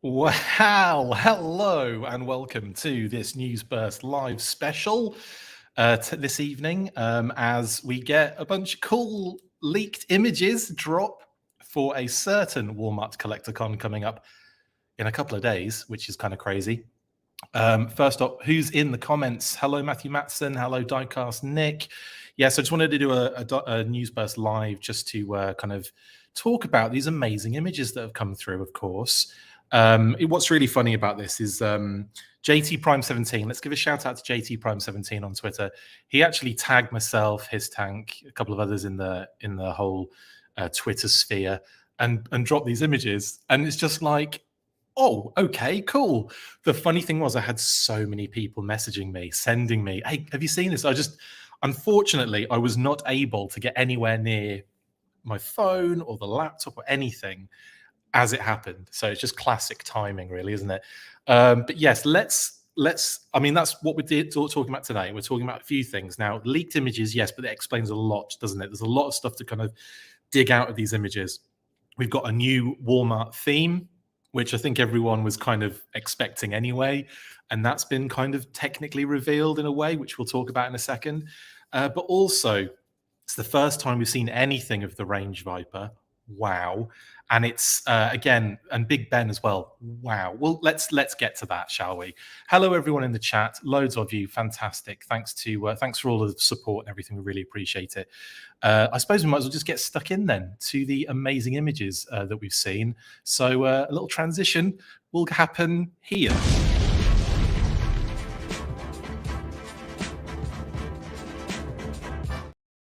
Wow, hello and welcome to this News Burst live special this evening as we get a bunch of cool leaked images drop for a certain Walmart Collector-Con coming up in a couple of days, which is kind of crazy. First up, who's in the comments? Hello, Matthew Matson. Hello, Diecast Nick. Yes, I just wanted to do a News Burst live just to kind of talk about these amazing images that have come through, of course. What's really funny about this is JT Prime 17. Let's give a shout out to JT Prime 17 on Twitter. He actually tagged myself, his tank, a couple of others in the whole Twitter sphere, and dropped these images. And it's just like, oh, okay, cool. The funny thing was, I had so many people messaging me, sending me, "Hey, have you seen this?" Unfortunately, I was not able to get anywhere near my phone or the laptop or anything as it happened. So it's just classic timing, really, isn't it? But yes, let's. I mean, that's what we're talking about today. We're talking about a few things now. Leaked images, yes, but it explains a lot, doesn't it? There's a lot of stuff to kind of dig out of these images. We've got a new Walmart theme, which I think everyone was kind of expecting anyway. And that's been kind of technically revealed in a way, which we'll talk about in a second. But also, it's the first time we've seen anything of the Range Viper. Wow. And it's again, and Big Ben as well. Wow. Well, let's get to that, shall we? Hello, everyone in the chat. Loads of you. Fantastic. Thanks for all of the support and everything. We really appreciate it. I suppose we might as well just get stuck in then to the amazing images that we've seen. So a little transition will happen here.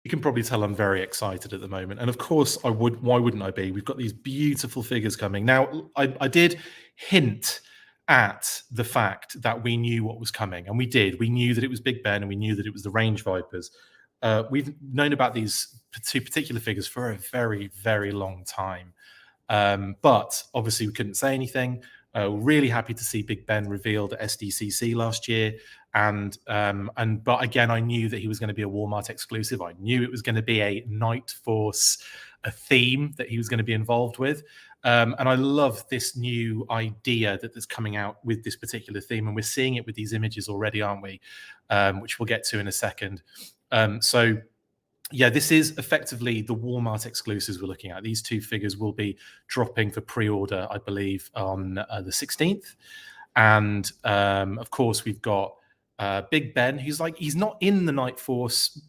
You can probably tell I'm very excited at the moment. And of course, why wouldn't I be? We've got these beautiful figures coming. Now, I did hint at the fact that we knew what was coming. And we did. We knew that it was Big Ben and we knew that it was the Range Vipers. We've known about these two particular figures for a very, very long time. But obviously, we couldn't say anything. Really happy to see Big Ben revealed at SDCC last year. But again, I knew that he was going to be a Walmart exclusive. I knew it was going to be a Night Force, a theme that he was going to be involved with. And I love this new idea that's coming out with this particular theme. And we're seeing it with these images already, aren't we? Which we'll get to in a second. So yeah, this is effectively the Walmart exclusives we're looking at. These two figures will be dropping for pre-order, I believe, on the 16th. And of course, we've got Big Ben, he's not in the Night Force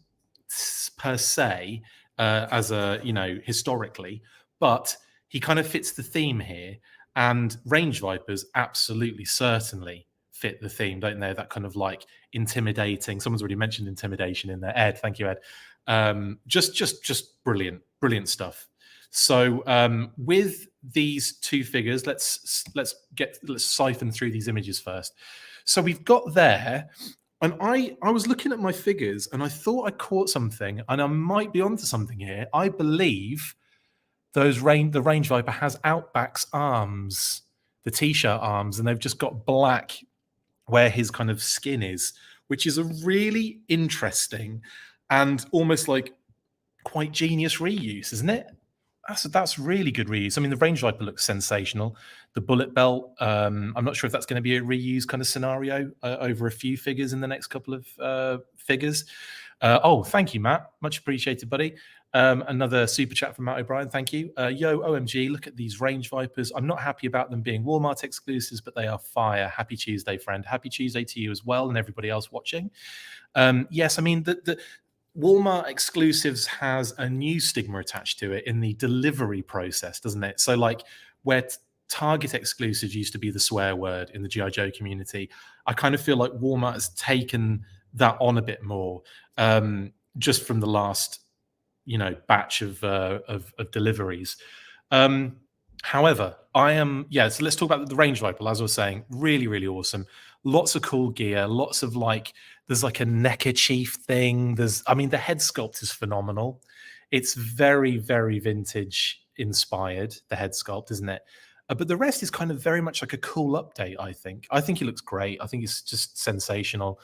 per se, historically, but he kind of fits the theme here. And Range Vipers absolutely, certainly fit the theme, don't they? That kind of like intimidating. Someone's already mentioned intimidation in there. Ed, thank you, Ed. Just brilliant stuff. So with these two figures, let's siphon through these images first. So we've got there, and I was looking at my figures and I thought I caught something, and I might be onto something here. I believe the Range Viper has Outback's arms, the t-shirt arms, and they've just got black where his kind of skin is, which is a really interesting and almost like quite genius reuse, isn't it? That's really good reuse. I mean, the Range Viper looks sensational. The bullet belt, I'm not sure if that's going to be a reuse kind of scenario over a few figures in the next couple of figures. Oh, thank you, Matt. Much appreciated, buddy. Another super chat from Matt O'Brien. Thank you. Yo, OMG, look at these Range Vipers. I'm not happy about them being Walmart exclusives, but they are fire. Happy Tuesday, friend. Happy Tuesday to you as well and everybody else watching. Yes, I mean, the Walmart exclusives has a new stigma attached to it in the delivery process, doesn't it? So like where Target exclusives used to be the swear word in the G.I. Joe community, I kind of feel like Walmart has taken that on a bit more, just from the last, batch of deliveries. However, so let's talk about the Range Viper. As I was saying, really, really awesome. Lots of cool gear, lots of there's like a neckerchief thing. The head sculpt is phenomenal. It's very, very vintage inspired, the head sculpt, isn't it? But the rest is kind of very much like a cool update, I think. I think he looks great. I think it's just sensational.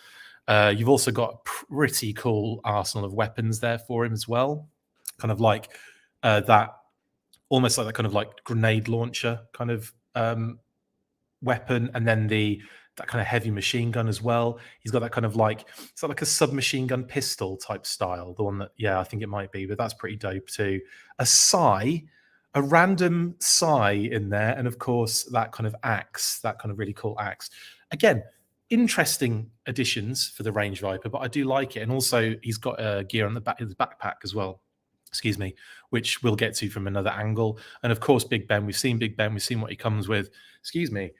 You've also got a pretty cool arsenal of weapons there for him as well. Kind of like that, almost like that kind of like grenade launcher kind of weapon, and then that kind of heavy machine gun as well. He's got that kind of like, it's like a submachine gun pistol type style. The one that, yeah, I think it might be, but that's pretty dope too. A sai, a random sai in there, and of course that kind of axe, that kind of really cool axe. Again, interesting additions for the Range Viper, but I do like it. And also he's got a gear on the back of his backpack as well. Excuse me, which we'll get to from another angle. And of course, Big Ben. We've seen Big Ben. We've seen what he comes with. Excuse me.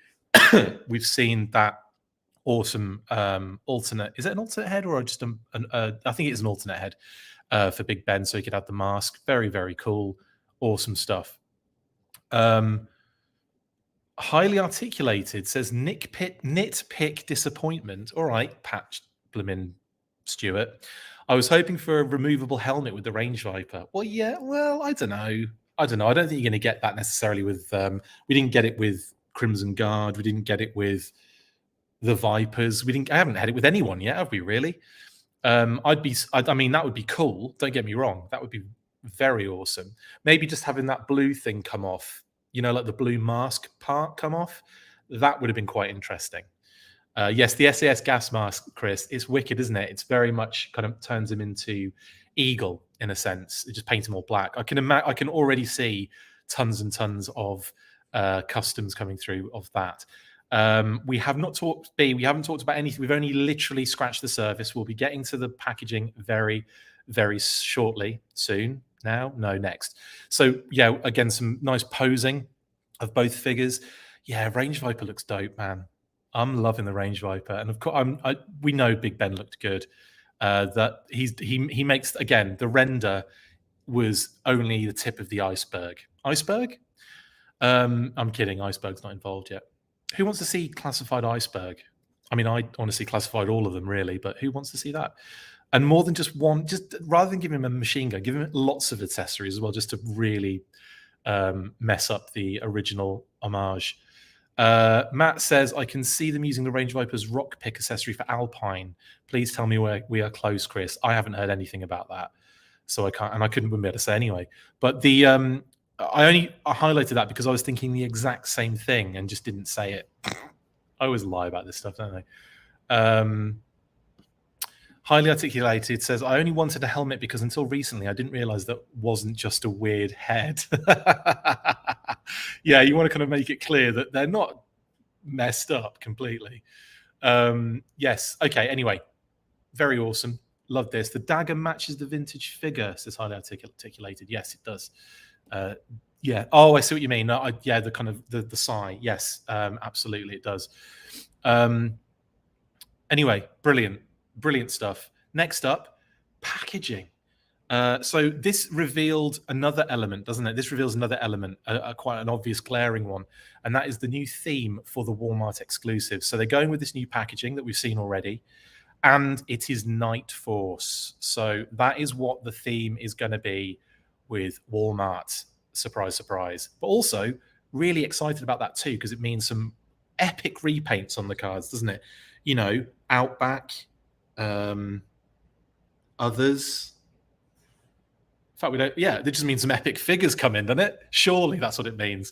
We've seen that awesome alternate. Is it an alternate head or just I think it is an alternate head for Big Ben, so he could have the mask. Very, very cool. Awesome stuff. Highly articulated says nitpick disappointment. All right, Pat Blimmin Stewart. I was hoping for a removable helmet with the Range Viper. Well, yeah, well, I don't know. I don't think you're going to get that necessarily with. We didn't get it with Crimson Guard. We didn't get it with the Vipers. I haven't had it with anyone yet, have we? Really? I mean, that would be cool. Don't get me wrong. That would be very awesome. Maybe just having that blue thing come off. Like the blue mask part come off. That would have been quite interesting. Yes, the SAS gas mask, Chris, it's wicked, isn't it? It's very much kind of turns him into Eagle in a sense. It just paints him all black. I can already see tons and tons of customs coming through of that. We haven't talked about anything. We've only literally scratched the surface. We'll be getting to the packaging very, very shortly. Soon. Now? No, next. So yeah, again, some nice posing of both figures. Yeah, Range Viper looks dope, man. I'm loving the Range Viper, and of course, we know Big Ben looked good. That he makes, again, the render was only the tip of the iceberg. Iceberg? I'm kidding. Iceberg's not involved yet. Who wants to see classified iceberg? I mean, I want to see classified all of them, really, but who wants to see that? And more than just one, just rather than giving him a machine gun, give him lots of accessories as well, just to really mess up the original homage. Matt says, I can see them using the Range Viper's rock pick accessory for Alpine. Please tell me where we are close, Chris. I haven't heard anything about that, so I can't, and I wouldn't be able to say anyway. But the I highlighted that because I was thinking the exact same thing and just didn't say it. I always lie about this stuff, don't I? Highly articulated says, I only wanted a helmet because until recently I didn't realize that wasn't just a weird head. Yeah, you want to kind of make it clear that they're not messed up completely. Yes. Okay. Anyway, very awesome. Love this. The dagger matches the vintage figure, says highly articulated. Yes, it does. Yeah. Oh, I see what you mean. Yeah, the kind of the sigh. Yes, absolutely, it does. Anyway, brilliant stuff. Next up, packaging. So this revealed another element, doesn't it? This reveals another element, quite an obvious glaring one, and that is the new theme for the Walmart exclusive. So they're going with this new packaging that we've seen already, and it is Night Force. So that is what the theme is going to be with Walmart. Surprise, surprise. But also really excited about that too, because it means some epic repaints on the cards, doesn't it? Outback, others. In fact, we don't. Yeah, it just means some epic figures come in, doesn't it? Surely that's what it means.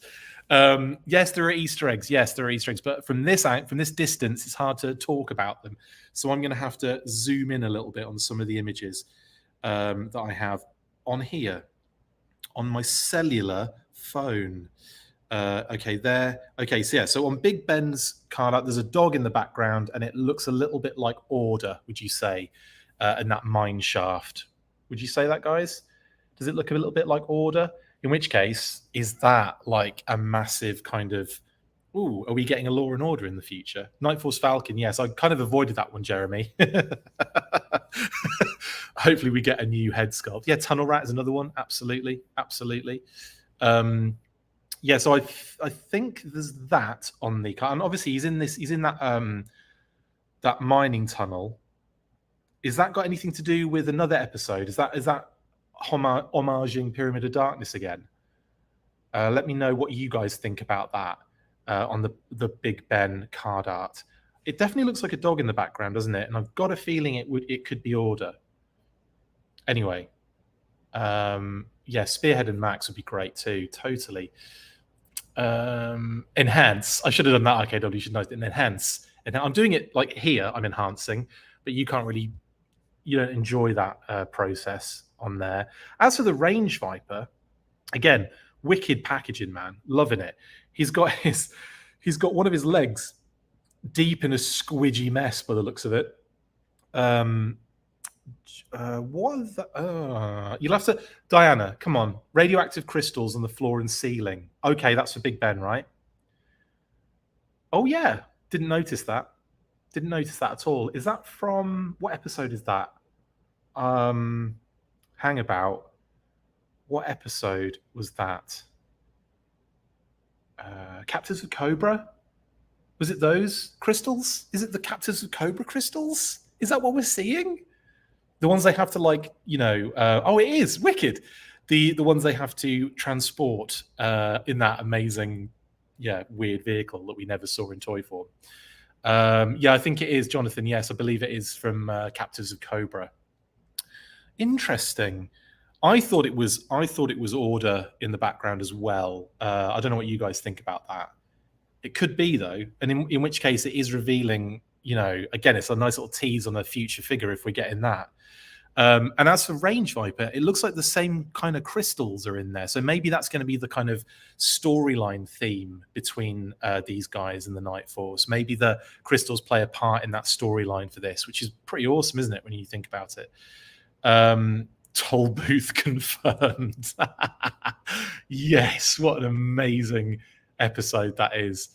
Yes, there are Easter eggs. Yes, there are Easter eggs, but from this distance, it's hard to talk about them. So I'm going to have to zoom in a little bit on some of the images that I have on here on my cellular phone. Okay, there. Okay, so yeah, so on Big Ben's card art, there's a dog in the background, and it looks a little bit like Order, would you say, in that mine shaft? Would you say that, guys? Does it look a little bit like Order? In which case, is that like a massive kind of, ooh, are we getting a Law and Order in the future? Night Force Falcon, yes, I kind of avoided that one, Jeremy. Hopefully we get a new head sculpt. Yeah, Tunnel Rat is another one. Absolutely. Yeah, so I think there's that on the card. And obviously he's in that that mining tunnel. Is that got anything to do with another episode? Is that homaging Pyramid of Darkness again? Let me know what you guys think about that on the Big Ben card art. It definitely looks like a dog in the background, doesn't it? And I've got a feeling it could be Order. Anyway, yeah, Spearhead and Max would be great too. Totally. Enhance. I should have done that, RKW. You should know it. Enhance. And I'm doing it like here, I'm enhancing, but you can't really, you don't enjoy that process on there. As for the Range Viper, again, wicked packaging, man. Loving it. He's got one of his legs deep in a squidgy mess by the looks of it. What is that? You'll have to, Diana, come on. Radioactive crystals on the floor and ceiling. Okay, that's for Big Ben, right? Oh, yeah. Didn't notice that. Didn't notice that at all. Is that from, what episode is that? Hang about. What episode was that? Captives of Cobra? Was it those crystals? Is it the Captives of Cobra crystals? Is that what we're seeing? The ones they have to oh, it is wicked. The ones they have to transport in that amazing, weird vehicle that we never saw in toy form. I think it is, Jonathan. Yes, I believe it is from Captives of Cobra. Interesting. I thought it was Order in the background as well. I don't know what you guys think about that. It could be though, and in which case it is revealing. Again, it's a nice little tease on a future figure if we're getting that. And as for Range Viper, it looks like the same kind of crystals are in there. So maybe that's going to be the kind of storyline theme between these guys and the Night Force. Maybe the crystals play a part in that storyline for this, which is pretty awesome, isn't it, when you think about it? Toll booth confirmed. Yes, what an amazing episode that is.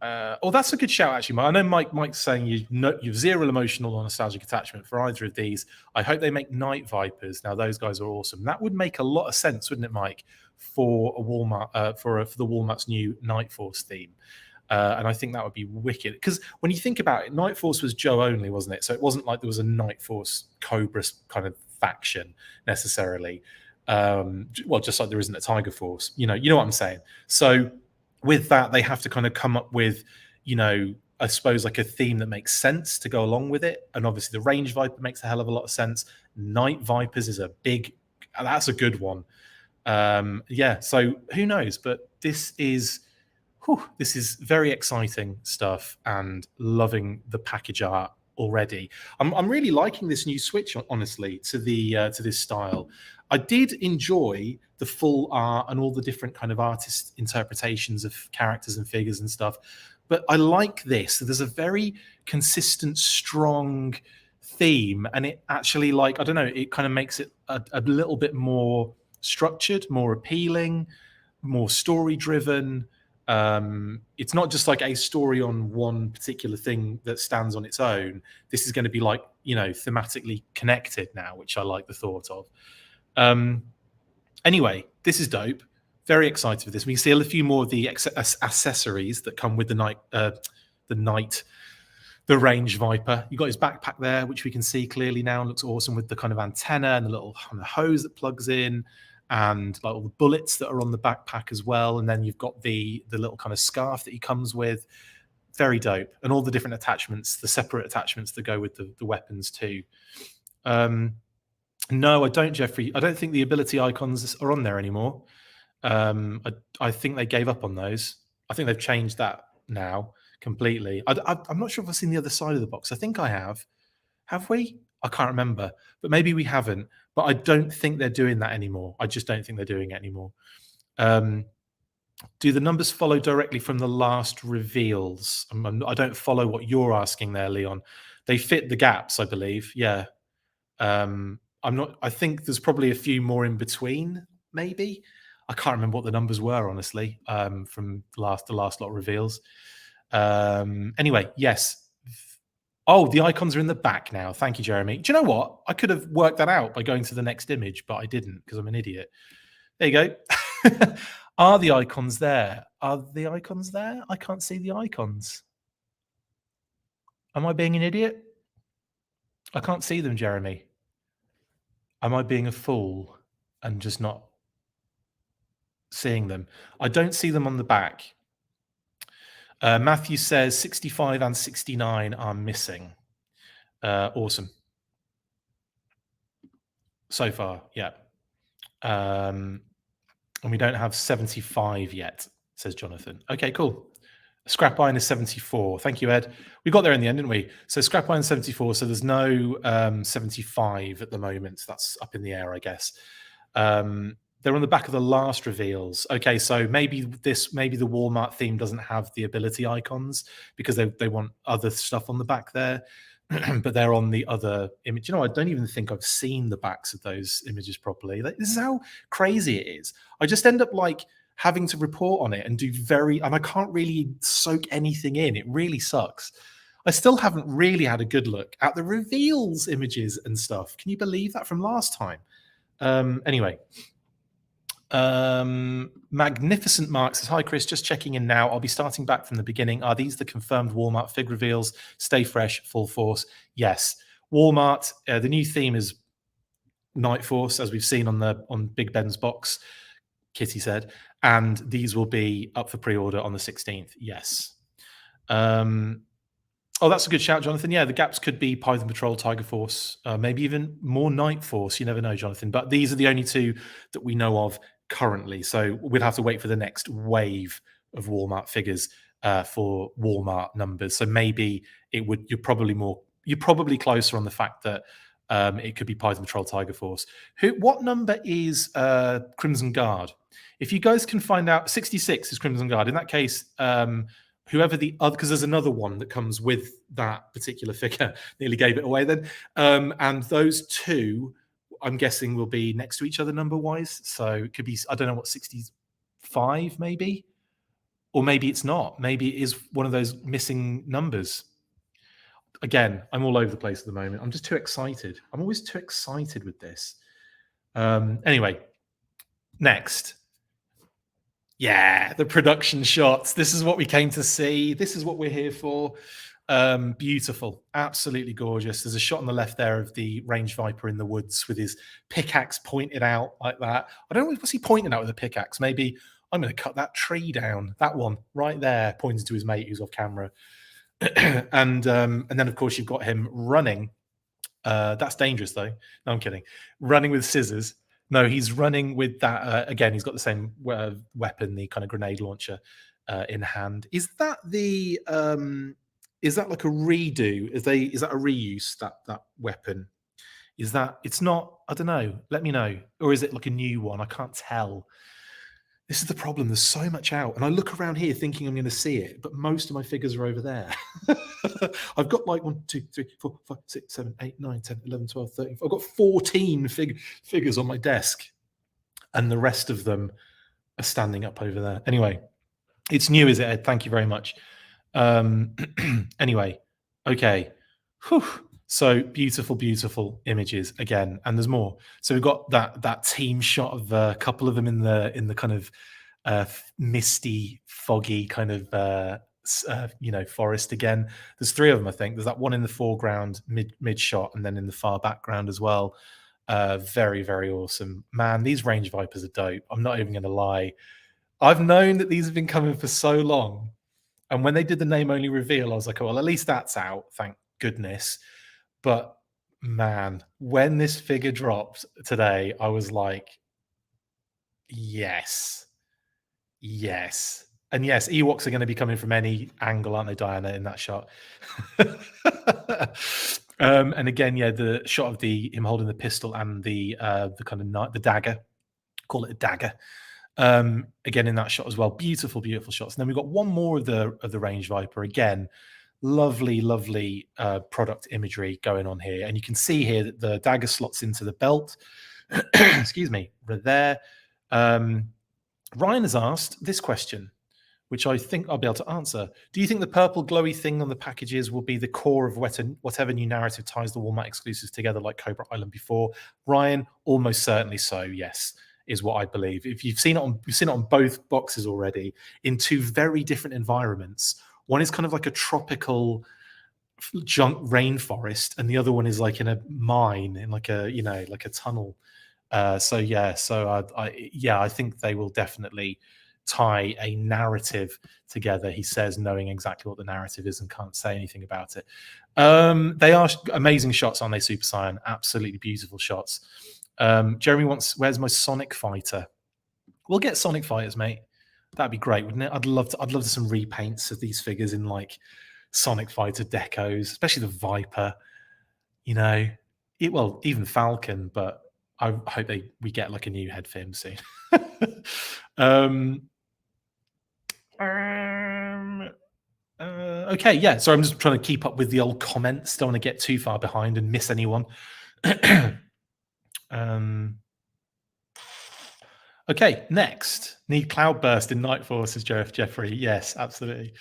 That's a good shout, actually. I know Mike's saying you've zero emotional or nostalgic attachment for either of these. I hope they make Night Vipers. Now, those guys are awesome. That would make a lot of sense, wouldn't it, Mike, for a Walmart for the Walmart's new Night Force theme? And I think that would be wicked. Because when you think about it, Night Force was Joe only, wasn't it? So it wasn't like there was a Night Force Cobra kind of faction necessarily. Just like there isn't a Tiger Force. You know what I'm saying? So with that, they have to kind of come up with, I suppose like a theme that makes sense to go along with it. And obviously the Range Viper makes a hell of a lot of sense. Night Vipers is that's a good one. So who knows? But this is very exciting stuff and loving the package art already. I'm really liking this new switch, honestly, to this style. I did enjoy the full art and all the different kind of artist interpretations of characters and figures and stuff, but I like this. There's a very consistent, strong theme, and it actually, I don't know, it kind of makes it a little bit more structured, more appealing, more story driven. It's not just like a story on one particular thing that stands on its own. This is going to be thematically connected now, which I like the thought of. Anyway, this is dope. Very excited for this. We can see a few more of the accessories that come with the Range Viper. You got his backpack there, which we can see clearly now. Looks awesome with the kind of antenna and the little hose that plugs in, and all the bullets that are on the backpack as well. And then you've got the little kind of scarf that he comes with. Very dope. And all the different attachments, the separate attachments that go with the weapons too. No, I don't, Jeffrey. I don't think the ability icons are on there anymore. I think they gave up on those. I think they've changed that now completely. I'm not sure if I've seen the other side of the box. I think I have. Have we? I can't remember. But maybe we haven't. But I don't think they're doing that anymore. I just don't think they're doing it anymore. Do the numbers follow directly from the last reveals? I don't follow what you're asking there, Leon. They fit the gaps, I believe. Yeah. I think there's probably a few more in between, maybe. I can't remember what the numbers were, honestly, from the last lot of reveals. Anyway, yes. Oh, the icons are in the back now. Thank you, Jeremy. Do you know what? I could have worked that out by going to the next image, but I didn't because I'm an idiot. There you go. Are the icons there? Are the icons there? I can't see the icons. Am I being an idiot? I can't see them, Jeremy. Am I being a fool and just not seeing them? I don't see them on the back. Matthew says 65 and 69 are missing. Awesome. So far, yeah. And we don't have 75 yet, says Jonathan. Okay, cool. Scrap iron is 74. Thank you, Ed. We got there in the end, didn't we? So scrap iron 74. So there's no 75 at the moment. So that's up in the air, I guess. They're on the back of the last reveals. Okay, so maybe the Walmart theme doesn't have the ability icons because they want other stuff on the back there. But they're on the other image. You know, I don't even think I've seen the backs of those images properly. Like, this is how crazy it is. I just end up like having to report on it and and I can't really soak anything in. It really sucks. I still haven't really had a good look at the reveals images and stuff. Can you believe that from last time? Anyway. Magnificent Mark says, hi Chris, just checking in now. I'll be starting back from the beginning. Are these the confirmed Walmart fig reveals? Stay fresh, full force. Yes. Walmart, the new theme is Night Force, as we've seen on Big Ben's box, Kitty said, and these will be up for pre-order on the 16th. Yes. Oh, that's a good shout, Jonathan. Yeah, the gaps could be Python Patrol, Tiger Force, maybe even more Night Force. You never know, Jonathan. But these are the only two that we know of currently. So we'll have to wait for the next wave of Walmart figures for Walmart numbers. So maybe you're probably closer on the fact that it could be Python Patrol, Tiger Force. What number is Crimson Guard? If you guys can find out, 66 is Crimson Guard. In that case, whoever the other, because there's another one that comes with that particular figure, nearly gave it away then. And those two, I'm guessing, will be next to each other number wise. So it could be, I don't know what, 65 maybe? Or maybe it's not. Maybe it is one of those missing numbers. Again, I'm all over the place at the moment. I'm just too excited. I'm always too excited with this. Anyway, next. Yeah, the production shots. This is what we came to see. This is what we're here for. Beautiful, absolutely gorgeous. There's a shot on the left there of the range viper in the woods with his pickaxe pointed out like that. I don't know, what's he pointing out with a pickaxe? Maybe I'm going to cut that tree down. That one right there, pointing to his mate who's off camera. And then of course you've got him running. That's dangerous though. No, I'm kidding. Running with scissors. No, he's running with that. Again, he's got the same weapon, the kind of grenade launcher in hand. Is that the? Is that like a redo? Is that a reuse? That weapon? Is that? It's not. I don't know. Let me know. Or is it like a new one? I can't tell. This is the problem. There's so much out, and I look around here thinking I'm going to see it, but most of my figures are over there. I've got like 1, 2, 3, 4, 5, 6, 7, 8, 9, 10, 11, 12, 13. I've got 14 figures on my desk, and the rest of them are standing up over there. Anyway, it's new, is it, Ed? Thank you very much. Anyway, okay. Whew. So beautiful, beautiful images again, and there's more. So we've got that team shot of a couple of them in the kind of misty, foggy kind of forest again. There's 3 of them, I think. There's that one in the foreground, mid shot, and then in the far background as well. Very, very awesome, man. These range vipers are dope. I'm not even going to lie. I've known that these have been coming for so long, and when they did the name only reveal, I was like, oh, well, at least that's out. Thank goodness. But man, when this figure dropped today, I was like, yes. And yes, Ewoks are going to be coming from any angle, aren't they, Diana, in that shot? And again, yeah, the shot of him holding the pistol and the kind of the dagger, call it a dagger. Again in that shot as well. Beautiful, beautiful shots. And then we've got one more of the range viper again. Lovely, lovely product imagery going on here. And you can see here that the dagger slots into the belt. Excuse me, right there. Ryan has asked this question, which I think I'll be able to answer. Do you think the purple glowy thing on the packages will be the core of whatever new narrative ties the Walmart exclusives together like Cobra Island before? Ryan, almost certainly so, yes, is what I believe. If you've seen it on both boxes already in 2 very different environments. One is kind of like a tropical junk rainforest, and the other one is like in a mine, in like a tunnel. I think they will definitely tie a narrative together. He says, knowing exactly what the narrative is and can't say anything about it. They are amazing shots, aren't they, Super Saiyan? Absolutely beautiful shots. Jeremy wants, where's my Sonic fighter? We'll get Sonic Fighters, mate. That'd be great, wouldn't it? I'd love to. I'd love some repaints of these figures in like Sonic Fighter decos, especially the Viper. You know, well, even Falcon. But I hope we get like a new head for him soon. um, okay, yeah. So I'm just trying to keep up with the old comments. Don't want to get too far behind and miss anyone. Okay, next. Need Cloudburst in Night Force, says Jeffrey. Yes, absolutely.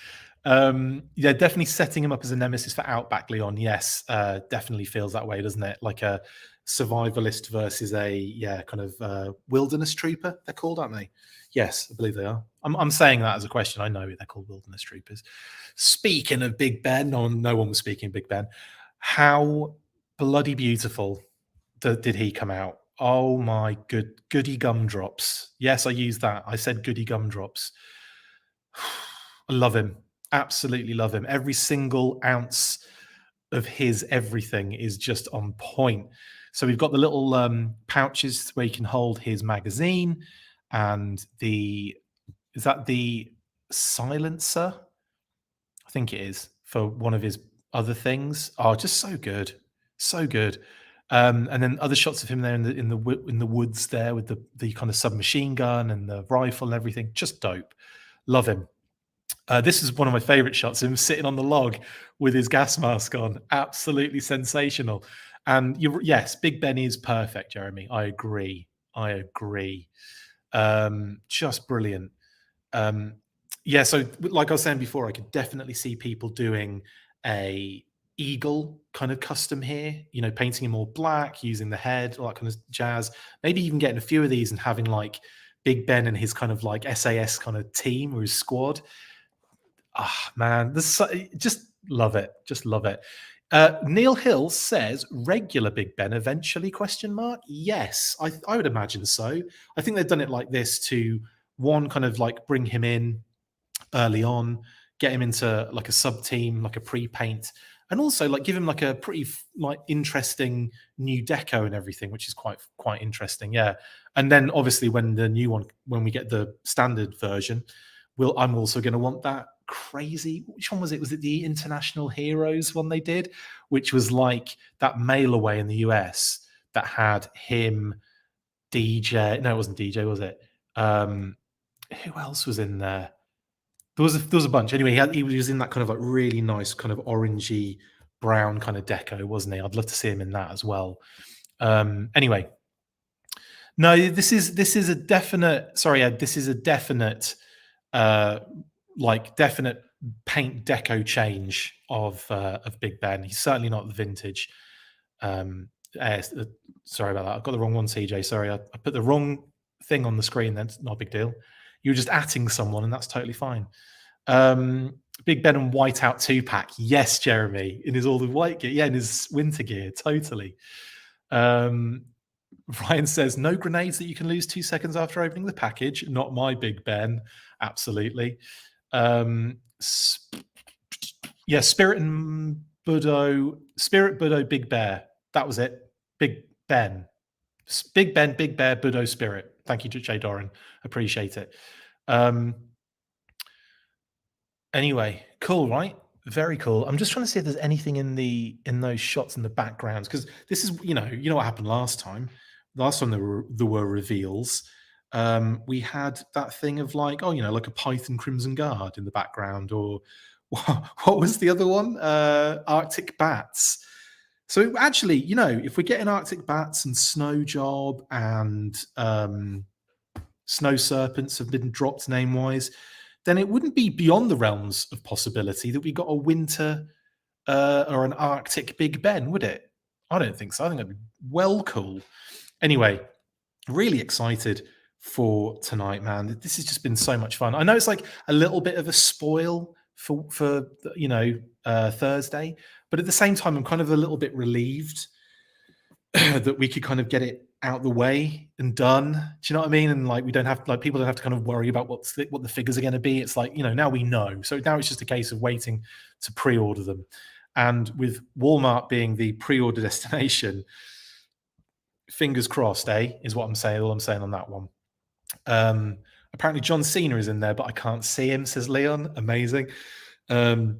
Yeah, definitely setting him up as a nemesis for Outback Leon. Yes, definitely feels that way, doesn't it? Like a survivalist versus a kind of wilderness trooper. They're called, aren't they? Yes, I believe they are. I'm saying that as a question. I know they're called wilderness troopers. Speaking of Big Ben, no one was speaking Big Ben. How bloody beautiful did he come out? Oh my goody gumdrops. Yes, I used that. I said goody gumdrops. I love him. Absolutely love him. Every single ounce of his everything is just on point. So we've got the little pouches where you can hold his magazine, and is that the silencer? I think it is for one of his other things. Oh, just so good, so good. And then other shots of him there in the woods there with the kind of submachine gun and the rifle and everything. Just dope. Love him. This is one of my favorite shots of him sitting on the log with his gas mask on. Absolutely sensational. And yes, Big Ben is perfect, Jeremy. I agree. Just brilliant. Yeah, so like I was saying before, I could definitely see people doing a eagle kind of custom here, painting him all black, using the head, all that kind of jazz. Maybe even getting a few of these and having like Big Ben and his kind of like SAS kind of team or his squad. Ah, man, just love it. Just love it. Neil Hill says regular Big Ben eventually, question mark. Yes, I would imagine so. I think they've done it like this to one kind of like bring him in early on, get him into like a sub team, like a pre-paint, and also like give him like a pretty like interesting new deco and everything, which is quite interesting. Yeah, and then obviously when we get the standard version, I'm also going to want that crazy. Which one was it? Was it the International Heroes one they did, which was like that mail away in the US that had him, DJ. No, it wasn't DJ, was it? Who else was in there? There was a bunch. Anyway, he was in that kind of like really nice kind of orangey brown kind of deco, wasn't he? I'd love to see him in that as well. Anyway, no, this is a definite. Sorry, Ed, this is a definite, definite paint deco change of Big Ben. He's certainly not the vintage. Sorry about that. I've got the wrong one, CJ. Sorry, I put the wrong thing on the screen. That's not a big deal. You were just atting someone, and that's totally fine. Big Ben and Whiteout 2-pack. Yes, Jeremy. In his all the white gear. Yeah, in his winter gear. Totally. Ryan says, no grenades that you can lose 2 seconds after opening the package. Not my Big Ben. Absolutely. Yeah, Spirit Budo, Big Bear. That was it. Big Ben. Big Ben, Big Bear, Budo, Spirit. Thank you to Jay Doran. Appreciate it. Anyway, cool, right? Very cool. I'm just trying to see if there's anything in those shots in the backgrounds, because this is, you know what happened last time. Last time there were reveals. We had that thing of like, like a Python Crimson Guard in the background, or what was the other one? Arctic Bats. So actually, if we're getting Arctic Bats and Snow Job and Snow Serpents have been dropped name-wise, then it wouldn't be beyond the realms of possibility that we got a winter or an Arctic Big Ben, would it? I don't think so. I think that'd be well cool. Anyway, really excited for tonight, man. This has just been so much fun. I know it's like a little bit of a spoil for Thursday, but at the same time, I'm kind of a little bit relieved that we could kind of get it out the way and done. Do you know what I mean? And like, we don't have people don't have to kind of worry about what the figures are going to be. It's like, now we know. So now it's just a case of waiting to pre-order them. And with Walmart being the pre-order destination, fingers crossed, is what I'm saying. All I'm saying on that one. Apparently John Cena is in there, but I can't see him, says Leon. Amazing. I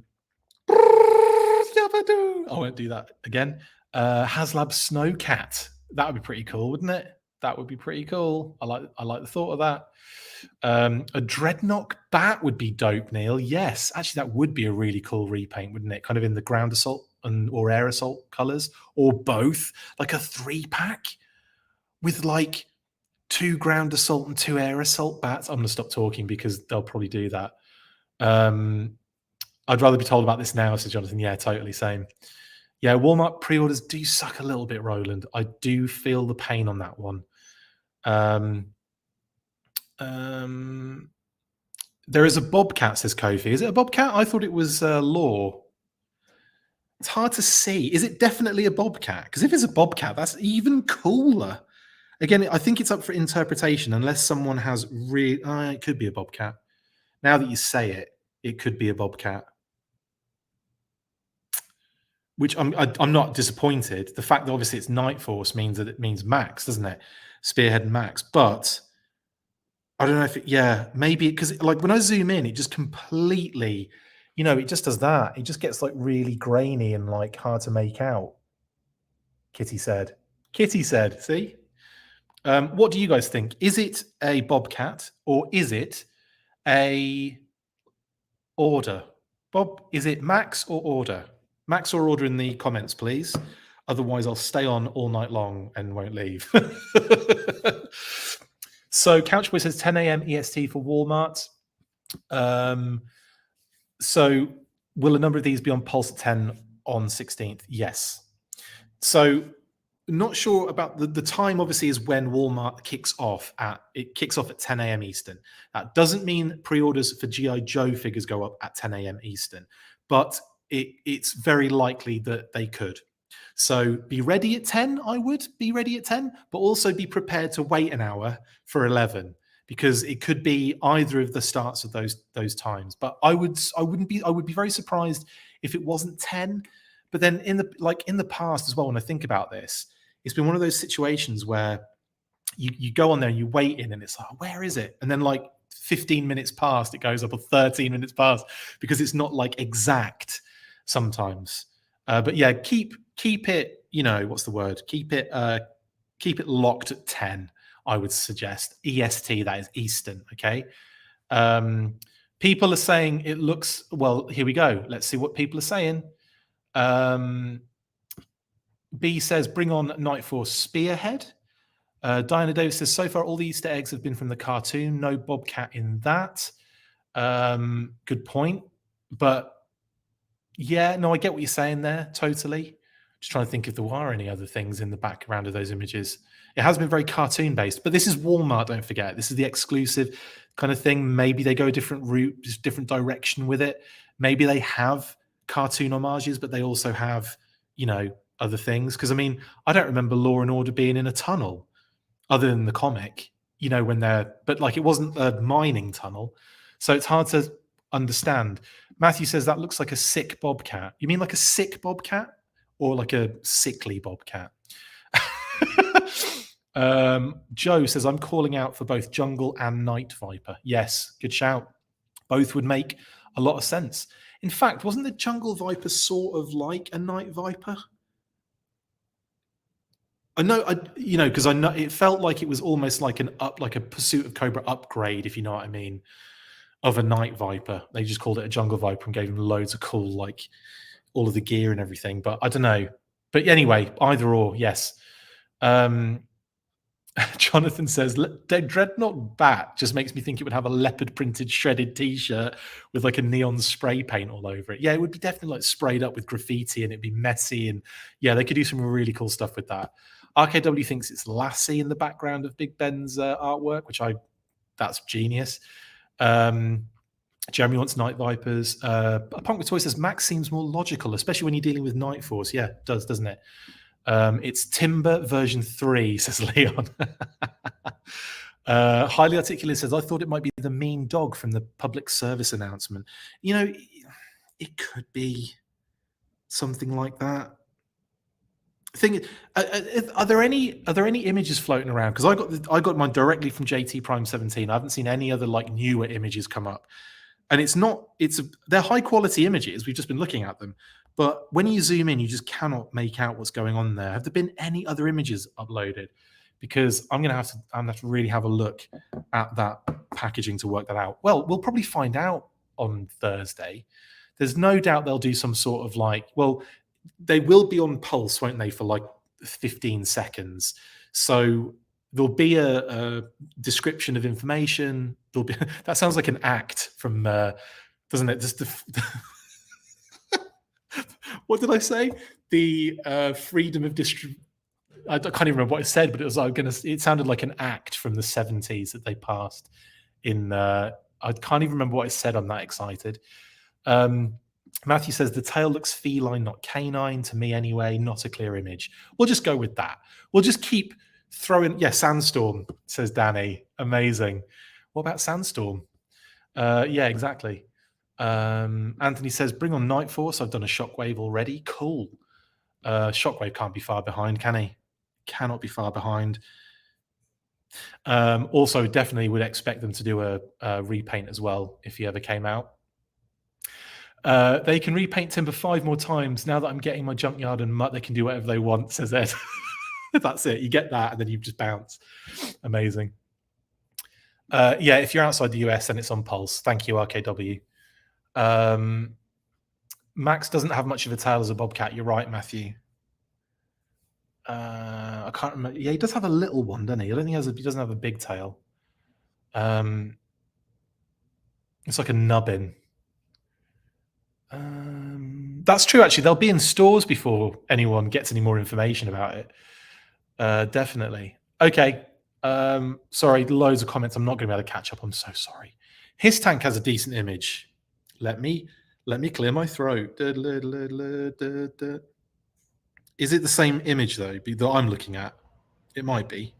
won't do that again. HasLab Snowcat. That would be pretty cool, wouldn't it? That would be pretty cool. I like the thought of that. A Dreadnought bat would be dope, Neil. Yes, actually, that would be a really cool repaint, wouldn't it? Kind of in the ground assault or air assault colors, or both, like a 3-pack with like 2 ground assault and 2 air assault bats. I'm going to stop talking because they'll probably do that. I'd rather be told about this now, says Jonathan. Yeah, totally same. Yeah, Walmart pre-orders do suck a little bit, Roland. I do feel the pain on that one. There is a Bobcat, says Kofi. Is it a Bobcat? I thought it was Law. It's hard to see. Is it definitely a Bobcat? Because if it's a Bobcat, that's even cooler. Again, I think it's up for interpretation unless someone has really... it could be a Bobcat. Now that you say it, it could be a Bobcat. Which I'm not disappointed. The fact that obviously it's Night Force means that it means Max, doesn't it? Spearhead and Max. But I don't know if maybe because like when I zoom in, it just completely, it just does that. It just gets like really grainy and like hard to make out. Kitty said. See? What do you guys think? Is it a Bobcat or is it a Order? Bob, is it Max or Order? Max or Order in the comments, please. Otherwise, I'll stay on all night long and won't leave. So Couchboy says 10 a.m. EST for Walmart. So will a number of these be on Pulse at 10 on 16th? Yes. So not sure about the time, obviously, is when Walmart kicks off at 10 a.m. Eastern. That doesn't mean pre-orders for G.I. Joe figures go up at 10 a.m. Eastern, but it's very likely that they could. So be ready at 10, I would be ready at 10, but also be prepared to wait an hour for 11 because it could be either of the starts of those times. But I would be very surprised if it wasn't 10. But then in the past as well, when I think about this, it's been one of those situations where you go on there and you wait in and it's like, where is it? And then like 15 minutes past, it goes up, or 13 minutes past, because it's not like exact sometimes. But yeah, keep it, what's the word? Keep it locked at 10, I would suggest. EST, that is Eastern, okay? People are saying it looks, well, here we go. Let's see what people are saying. B says, bring on Night Force Spearhead. Diana Davis says, so far all the Easter eggs have been from the cartoon. No Bobcat in that. Good point. But yeah, no, I get what you're saying there, totally. Just trying to think if there are any other things in the background of those images. It has been very cartoon-based, but this is Walmart, don't forget. This is the exclusive kind of thing. Maybe they go a different route, just different direction with it. Maybe they have cartoon homages, but they also have, other things. Because, I don't remember Law and Order being in a tunnel other than the comic, when but like it wasn't a mining tunnel. So it's hard to understand. Matthew says that looks like a sick Bobcat. You mean like a sick Bobcat or like a sickly Bobcat? Joe says, I'm calling out for both Jungle and Night Viper. Yes, good shout. Both would make a lot of sense. In fact, wasn't the Jungle Viper sort of like a Night Viper? I know, because I know it felt like it was almost like like a Pursuit of Cobra upgrade, if you know what I mean, of a Night Viper. They just called it a Jungle Viper and gave him loads of cool, like all of the gear and everything. But I don't know. But anyway, either or, yes. Jonathan says, Dreadnought Bat just makes me think it would have a leopard printed shredded t-shirt with like a neon spray paint all over it. Yeah, it would be definitely like sprayed up with graffiti and it'd be messy. And yeah, they could do some really cool stuff with that. RKW thinks it's Lassie in the background of Big Ben's artwork, that's genius. Jeremy wants Night Vipers. Punk with Toy says Max seems more logical, especially when you're dealing with Night Force. Yeah, it does, doesn't it? It's Timber version 3, says Leon. Highly Articulate says, I thought it might be the mean dog from the public service announcement. It could be something like that. Thing, are there any images floating around? Because I got mine directly from JT Prime 17. I haven't seen any other like newer images come up, and they're high quality images. We've just been looking at them, but when you zoom in, you just cannot make out what's going on there. Have there been any other images uploaded? Because I'm gonna have to really have a look at that packaging to work that out. Well, we'll probably find out on Thursday. There's no doubt they'll do some sort of like, well, they will be on pulse, won't they, for like 15 seconds. So there'll be a description of information. There'll be that sounds like an act from, doesn't it? Just what did I say? The freedom of distribution. I can't even remember what it said, but it was it sounded like an act from the 70s that they passed in. I can't even remember what it said. I'm that excited. Matthew says the tail looks feline, not canine to me anyway. Not a clear image. We'll just go with that. We'll just keep throwing. Yeah, sandstorm, says Danny. Amazing. What about sandstorm? Yeah, exactly. Anthony says bring on Night Force. I've done a shockwave already. Cool. Shockwave can't be far behind, can he? Cannot be far behind. Also, definitely would expect them to do a repaint as well if he ever came out. They can repaint Timber 5 more times. Now that I'm getting my junkyard and mutt, they can do whatever they want, says Ed. That's it. You get that, and then you just bounce. Amazing. Yeah, if you're outside the US, then it's on Pulse. Thank you, RKW. Max doesn't have much of a tail as a bobcat. You're right, Matthew. I can't remember. Yeah, he does have a little one, doesn't he? I don't think he doesn't have a big tail. It's like a nubbin. That's true, actually. They'll be in stores before anyone gets any more information about it. Definitely. Okay. Sorry, loads of comments. I'm not going to be able to catch up. I'm so sorry. His tank has a decent image. Let me clear my throat. Is it the same image, though, that I'm looking at? It might be.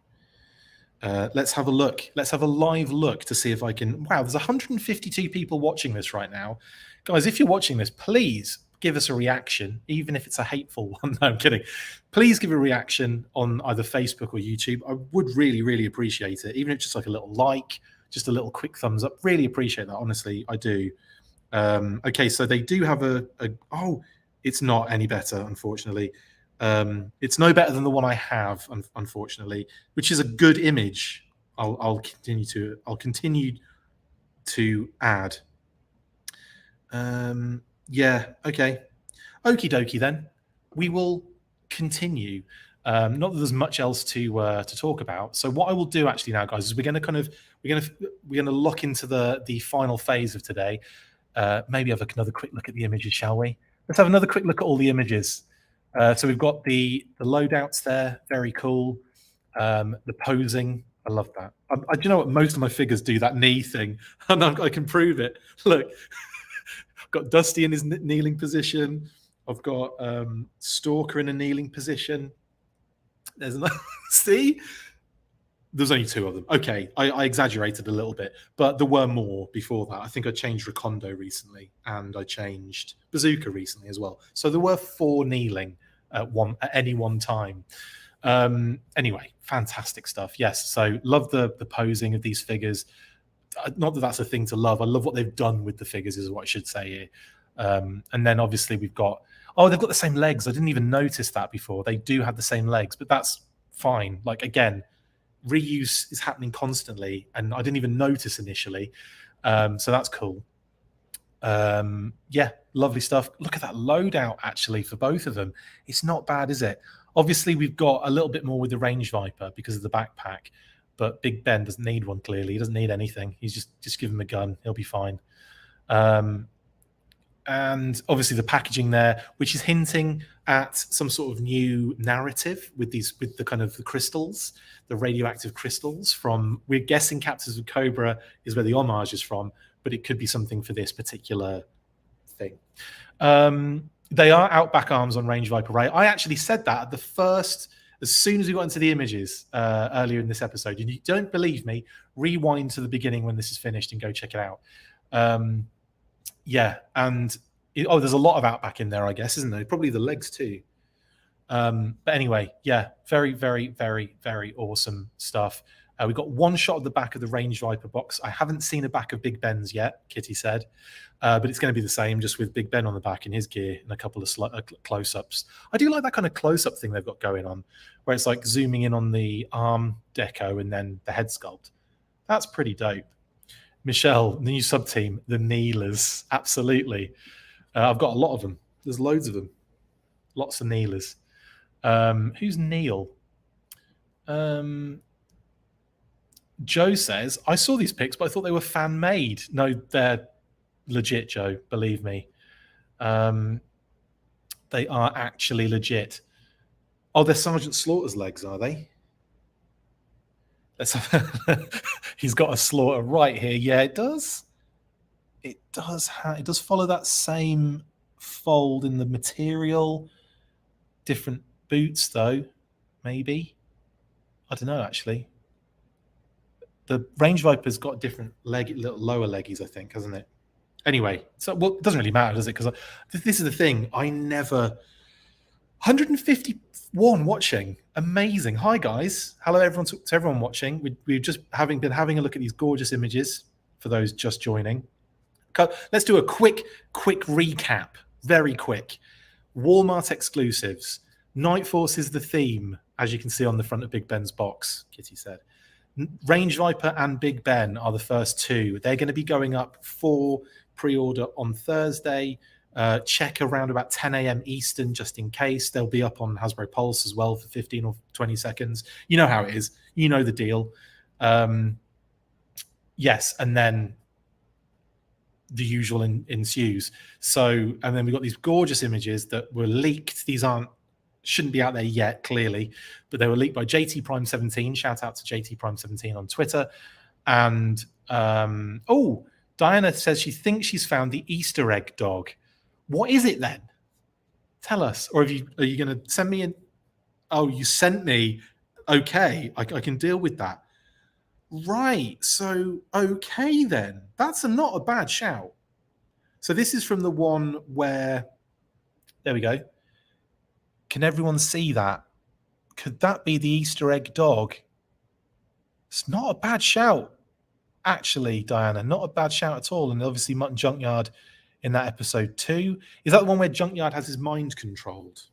Let's have a look. Let's have a live look to see if I can. Wow, there's 152 people watching this right now. Guys, if you're watching this, please give us a reaction, even if it's a hateful one. No, I'm kidding. Please give a reaction on either Facebook or YouTube. I would really, really appreciate it. Even if it's just like a little like, just a little quick thumbs up. Really appreciate that. Honestly, I do. Okay, so they do have oh, it's not any better, unfortunately. It's no better than the one I have, unfortunately, which is a good image. I'll continue to add. Yeah, okay. Okie dokie then. We will continue. Not that there's much else to talk about. So what I will do actually now, guys, is we're gonna lock into the final phase of today. Maybe have another quick look at the images, shall we? Let's have another quick look at all the images. So we've got the loadouts there, very cool. The posing, I love that. Do you know what? Most of my figures do that knee thing, and I can prove it. Look, I've got Dusty in his kneeling position. I've got Stalker in a kneeling position. There's another. See, there's only 2 of them. Okay, I exaggerated a little bit, but there were more before that. I think I changed Recondo recently, and I changed Bazooka recently as well. So there were 4 kneeling at any one time. Anyway, fantastic stuff. Yes, so love the posing of these figures. Not that that's a thing to love. I love what they've done with the figures, is what I should say here. And then obviously we've got, they've got the same legs. I didn't even notice that before. They do have the same legs, but that's fine. Like, again, reuse is happening constantly, and I didn't even notice initially. So that's cool. Yeah, lovely stuff. Look at that loadout, actually, for both of them. It's not bad, is it? Obviously, we've got a little bit more with the Range Viper because of the backpack, but Big Ben doesn't need one, clearly. He doesn't need anything. He's just give him a gun. He'll be fine. And obviously the packaging there, which is hinting at some sort of new narrative with the kind of the crystals, the radioactive crystals from, we're guessing Captains of Cobra is where the homage is from, but it could be something for this particular thing. They are Outback arms on Range Viper Ray. I actually said that at the first, as soon as we got into the images earlier in this episode. And you don't believe me, rewind to the beginning when this is finished and go check it out. Yeah, and there's a lot of Outback in there, I guess, isn't there? Probably the legs too. But anyway, yeah, very, very, very, very awesome stuff. We got one shot of the back of the Range Viper box. I haven't seen a back of Big Ben's yet, Kitty said, but it's going to be the same, just with Big Ben on the back in his gear and a couple of close-ups. I do like that kind of close-up thing they've got going on, where it's like zooming in on the arm deco and then the head sculpt. That's pretty dope. Michelle, the new sub-team, the Kneelers. Absolutely. I've got a lot of them. There's loads of them. Lots of Kneelers. Who's Neil? Joe says, I saw these pics, but I thought they were fan-made. No, they're legit, Joe. Believe me. They are actually legit. Oh, they're Sergeant Slaughter's legs, are they? Let's have he's got a Slaughter right here. Yeah, it does. It does. It does follow that same fold in the material. Different boots, though. Maybe. I don't know, actually. The Range Viper's got different little lower leggies, I think, hasn't it? Anyway, so well, it doesn't really matter, does it? Because this is the thing. I never 151 watching. Amazing. Hi guys. Hello everyone to everyone watching. We've just been having a look at these gorgeous images for those just joining. Let's do a quick recap. Very quick. Walmart exclusives. Night Force is the theme, as you can see on the front of Big Ben's box, Kitty said. Range Viper and Big Ben are the first two. They're going to be going up for pre-order on Thursday. Check around about 10 a.m. Eastern, just in case. They'll be up on Hasbro Pulse as well for 15 or 20 seconds. You know how it is. You know the deal. Yes, and then the usual ensues. So, and then we've got these gorgeous images that were leaked. These shouldn't be out there yet, clearly, but they were leaked by JT Prime 17. Shout out to JT Prime 17 on Twitter. And Diana says she thinks she's found the Easter egg dog. What is it then? Tell us. Or are you going to send me an? Oh, you sent me. Okay, I can deal with that. Right. So okay then. That's not a bad shout. So this is from the one where. There we go. Can everyone see that? Could that be the Easter egg dog? It's not a bad shout, actually, Diana. Not a bad shout at all. And obviously, Mutton Junkyard in that episode 2. Is that the one where Junkyard has his mind controlled?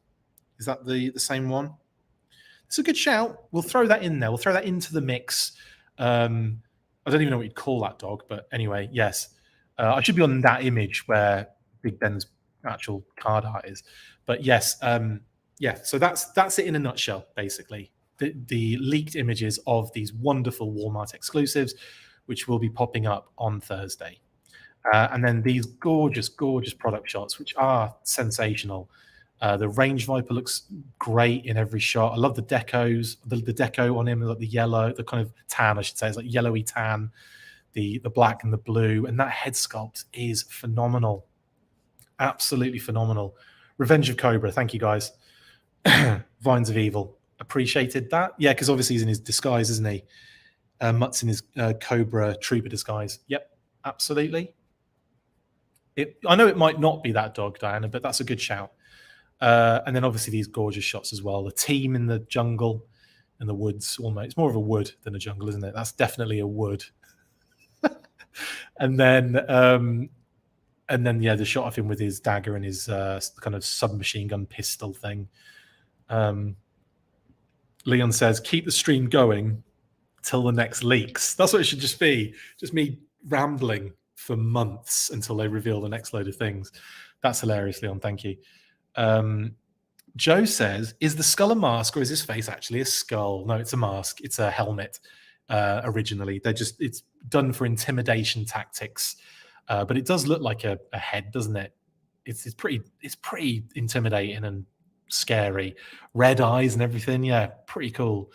Is that the same one? It's a good shout. We'll throw that in there. We'll throw that into the mix. I don't even know what you'd call that dog, but anyway, yes. I should be on that image where Big Ben's actual card art is. But yes, yeah, so that's it in a nutshell, basically. The leaked images of these wonderful Walmart exclusives, which will be popping up on Thursday. And then these gorgeous, gorgeous product shots, which are sensational. The Range Viper looks great in every shot. I love the decos, the deco on him, like the yellow, the kind of tan, I should say. It's like yellowy tan, the black and the blue. And that head sculpt is phenomenal. Absolutely phenomenal. Revenge of Cobra. Thank you, guys. Vines of Evil. Appreciated that. Yeah, because obviously he's in his disguise, isn't he? Mutt's in his Cobra Trooper disguise. Yep, absolutely. I know it might not be that dog, Diana, but that's a good shout. And then obviously these gorgeous shots as well. The team in the jungle and the woods. Almost, it's more of a wood than a jungle, isn't it? That's definitely a wood. And then yeah, the shot of him with his dagger and his kind of submachine gun pistol thing. Leon says, keep the stream going till the next leaks. That's what it should just be. Just me rambling for months until they reveal the next load of things. That's hilarious, Leon. Thank you. Joe says, is the skull a mask or is his face actually a skull? No, it's a mask. It's a helmet originally. It's done for intimidation tactics. But it does look like a head, doesn't it? It's pretty intimidating and scary. Red eyes and everything. Yeah, pretty cool.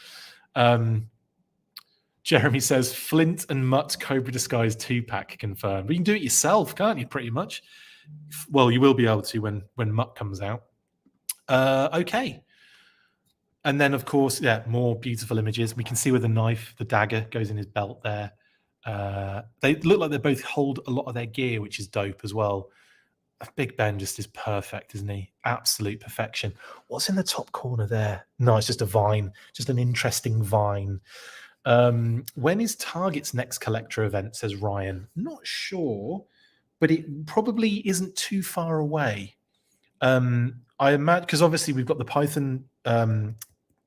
Jeremy says Flint and Mutt Cobra Disguise 2-pack confirmed. But you can do it yourself, can't you? Pretty much. Well, you will be able to when Mutt comes out. Okay. And then, of course, yeah, more beautiful images. We can see where the dagger goes in his belt there. They look like they both hold a lot of their gear, which is dope as well. Big Ben just is perfect, isn't he? Absolute perfection. What's in the top corner there? No, it's just a vine, just an interesting vine. When is Target's next collector event? Says Ryan. Not sure, but it probably isn't too far away. I imagine because obviously we've got the Python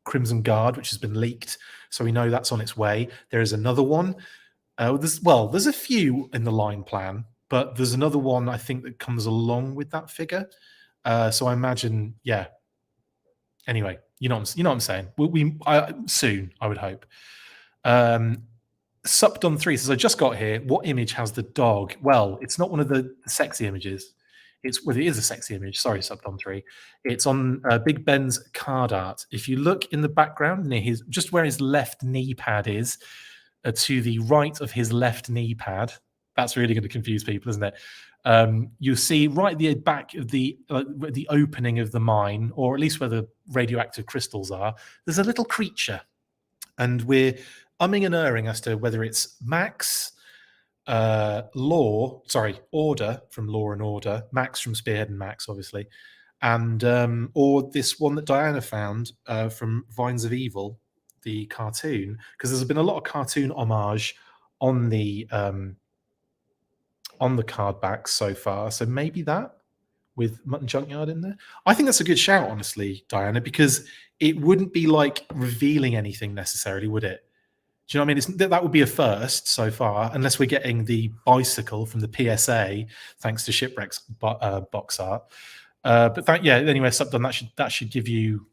Crimson Guard, which has been leaked, so we know that's on its way. There is another one. There's a few in the line plan, but there's another one I think that comes along with that figure. So I imagine, yeah. Anyway, you know what I'm saying. Soon, I would hope. Supdon3 says, I just got here. What image has the dog? Well, it's not one of the sexy images. It is a sexy image. Sorry, Supdon3. It's on Big Ben's card art. If you look in the background near just where his left knee pad is, to the right of his left knee pad, that's really going to confuse people, isn't it? You'll see right at the back of the opening of the mine, or at least where the radioactive crystals are, there's a little creature. And we're umming and erring as to whether it's Max, Order from Law and Order, Max from Spearhead and Max, obviously, and or this one that Diana found from Vines of Evil, the cartoon, because there's been a lot of cartoon homage on the card backs so far. So maybe that with Mutton Junkyard in there. I think that's a good shout, honestly, Diana, because it wouldn't be like revealing anything necessarily, would it? Do you know what I mean? That would be a first so far, unless we're getting the bicycle from the PSA, thanks to Shipwreck's box art. Anyway, Supdone, that should give you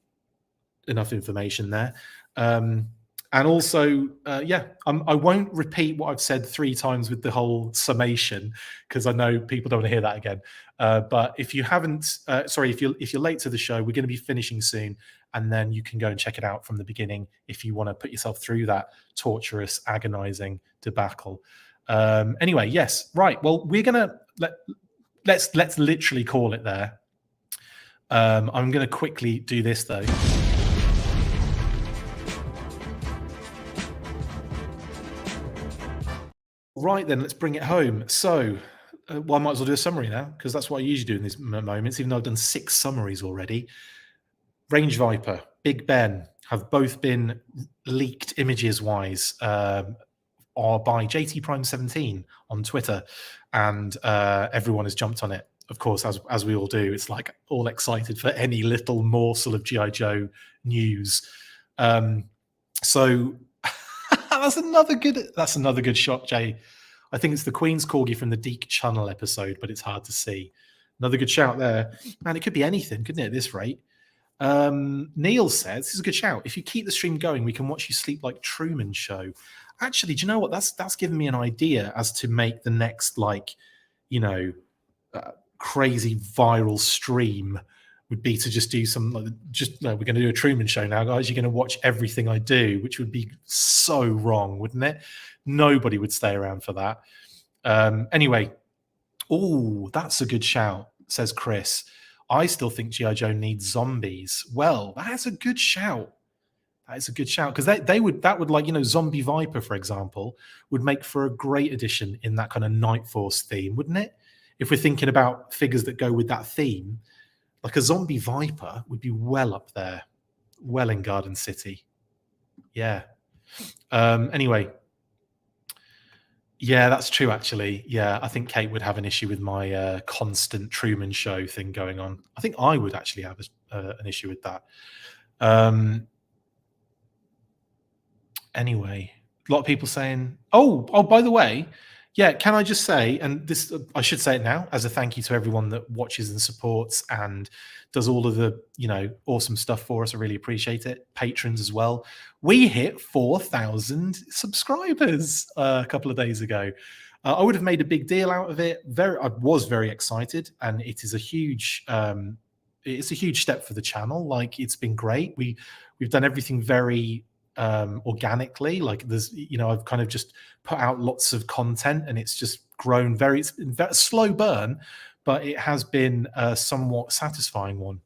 enough information there. And also, I won't repeat what I've said 3 times with the whole summation, because I know people don't want to hear that again. But if you haven't, if you're late to the show, we're going to be finishing soon, and then you can go and check it out from the beginning if you want to put yourself through that torturous, agonizing debacle. Anyway, yes, right. Well, we're gonna let's literally call it there. I'm going to quickly do this though. Right then, let's bring it home. So, I might as well do a summary now, because that's what I usually do in these moments, even though I've done 6 summaries already. Range Viper, Big Ben have both been leaked images-wise or by JT Prime 17 on Twitter, and everyone has jumped on it. Of course, as we all do, it's like all excited for any little morsel of G.I. Joe news. So that's another good shot, Jay. I think it's the Queen's Corgi from the Deke Channel episode, but it's hard to see. Another good shout there. Man, it could be anything, couldn't it, at this rate? Neil says, this is a good shout. If you keep the stream going, we can watch you sleep like Truman Show. Actually, do you know what? That's given me an idea as to make the next, crazy viral stream would be to just do some, we're going to do a Truman Show now, guys. You're going to watch everything I do, which would be so wrong, wouldn't it? Nobody would stay around for that. Anyway, that's a good shout, says Chris. I still think G.I. Joe needs zombies. Well, that's a good shout. That is a good shout, because that would Zombie Viper, for example, would make for a great addition in that kind of Night Force theme, wouldn't it? If we're thinking about figures that go with that theme, like a Zombie Viper would be well up there, well in Garden City. Yeah. Anyway. Yeah, that's true, actually. Yeah, I think Kate would have an issue with my constant Truman Show thing going on. I think I would actually have an issue with that. Anyway, a lot of people saying, by the way, yeah, can I just say, and this, I should say it now, as a thank you to everyone that watches and supports and does all of the, awesome stuff for us. I really appreciate it. Patrons as well. We hit 4,000 subscribers a couple of days ago. I would have made a big deal out of it. I was very excited, and it is a huge, step for the channel. Like, it's been great. We've done everything very organically. Like, there's, I've kind of just put out lots of content, and it's just grown it's been a slow burn, but it has been a somewhat satisfying one.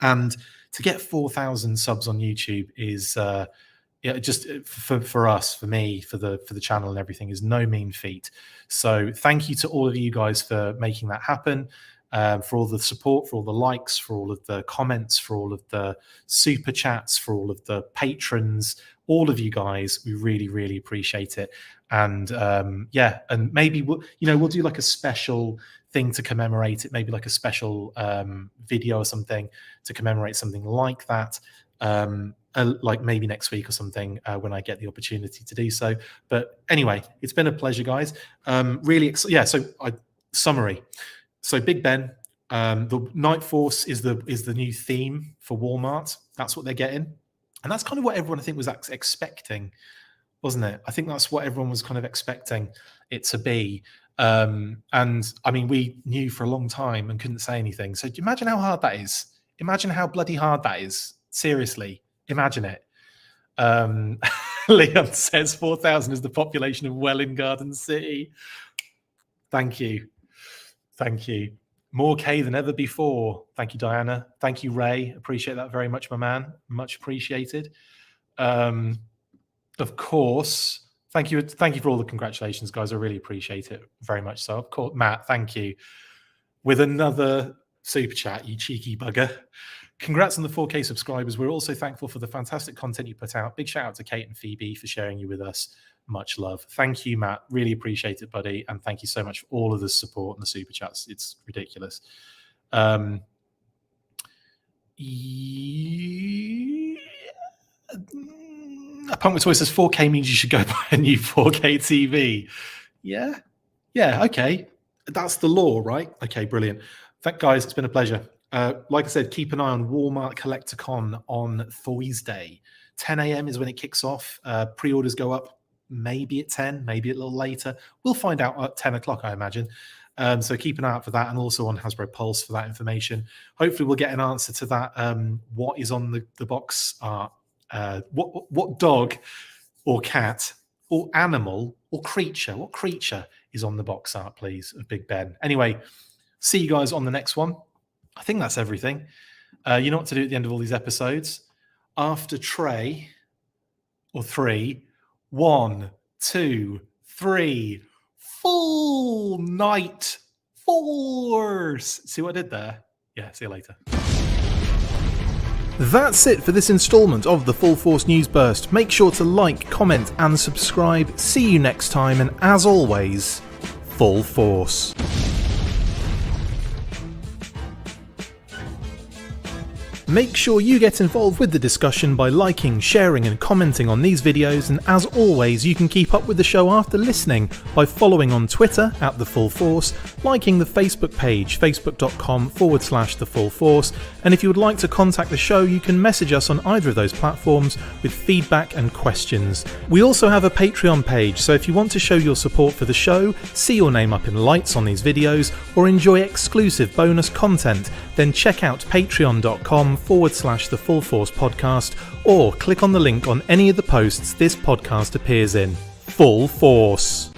And to get 4,000 subs on YouTube is just for us, for me, for the channel and everything, is no mean feat. So thank you to all of you guys for making that happen. for all the support, for all the likes, for all of the comments, for all of the super chats, for all of the patrons, all of you guys. We really, really appreciate it. And and maybe we'll do like a special thing to commemorate it, maybe like a special video or something to commemorate something like that. Like maybe next week or something when I get the opportunity to do so. But anyway, it's been a pleasure, guys. Summary. So Big Ben, the Night Force is the new theme for Walmart. That's what they're getting, and that's kind of what everyone I think was expecting, wasn't it? I think that's what everyone was kind of expecting it to be. And I mean, we knew for a long time and couldn't say anything. So do you imagine how hard that is? Imagine how bloody hard that is. Seriously, imagine it. Leon says 4,000 is the population of Welwyn Garden City. Thank you. Thank you. More K than ever before. Thank you, Diana. Thank you, Ray. Appreciate that very much, my man. Much appreciated. Of course. Thank you for all the congratulations, guys. I really appreciate it very much. So, of course, Matt, thank you. With another super chat, you cheeky bugger. Congrats on the 4K subscribers. We're also thankful for the fantastic content you put out. Big shout out to Kate and Phoebe for sharing you with us. Much love. Thank you, Matt. Really appreciate it, buddy. And thank you so much for all of the support and the super chats. It's ridiculous. A Punk with Toy says 4K means you should go buy a new 4K TV. Yeah. Okay. That's the law, right? Okay, brilliant. Guys, it's been a pleasure. Like I said, keep an eye on Walmart Collecticon on Thursday. 10 a.m. is when it kicks off. Pre-orders go up maybe at 10, maybe a little later. We'll find out at 10 o'clock, I imagine. So keep an eye out for that, and also on Hasbro Pulse for that information. Hopefully we'll get an answer to that. What is on the box art? What dog or cat or animal or creature? What creature is on the box art, please, of Big Ben? Anyway, see you guys on the next one. I think that's everything. You know what to do at the end of all these episodes. After Trey, or 3, 1, 2, 3, full Night Force. See what I did there? Yeah, see you later. That's it for this installment of the Full Force News Burst. Make sure to like, comment and subscribe. See you next time, and as always, Full Force. Make sure you get involved with the discussion by liking, sharing and commenting on these videos, and as always you can keep up with the show after listening by following on Twitter at The Full Force, liking the Facebook page facebook.com/The Full Force, and if you would like to contact the show you can message us on either of those platforms with feedback and questions. We also have a Patreon page, so if you want to show your support for the show, see your name up in lights on these videos, or enjoy exclusive bonus content, then check out patreon.com/The Full Force Podcast, or click on the link on any of the posts this podcast appears in. Full Force.